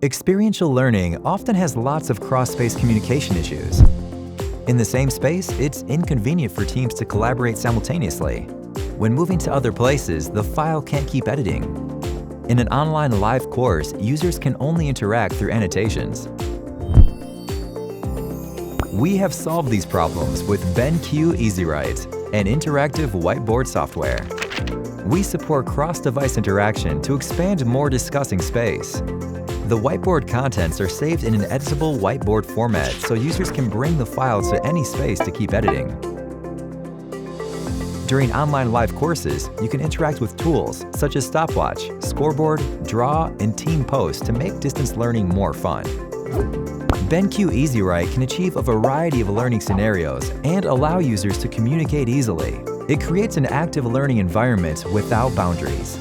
Experiential learning often has lots of cross-space communication issues. In the same space, it's inconvenient for teams to collaborate simultaneously. When moving to other places, the file can't keep editing. In an online live course, users can only interact through annotations. We have solved these problems with BenQ EasyWrite, an interactive whiteboard software. We support cross-device interaction to expand more discussing space. The whiteboard contents are saved in an editable whiteboard format so users can bring the file to any space to keep editing. During online live courses, you can interact with tools such as Stopwatch, Scoreboard, Draw, and Team Post to make distance learning more fun. BenQ EasyWrite can achieve a variety of learning scenarios and allow users to communicate easily. It creates an active learning environment without boundaries.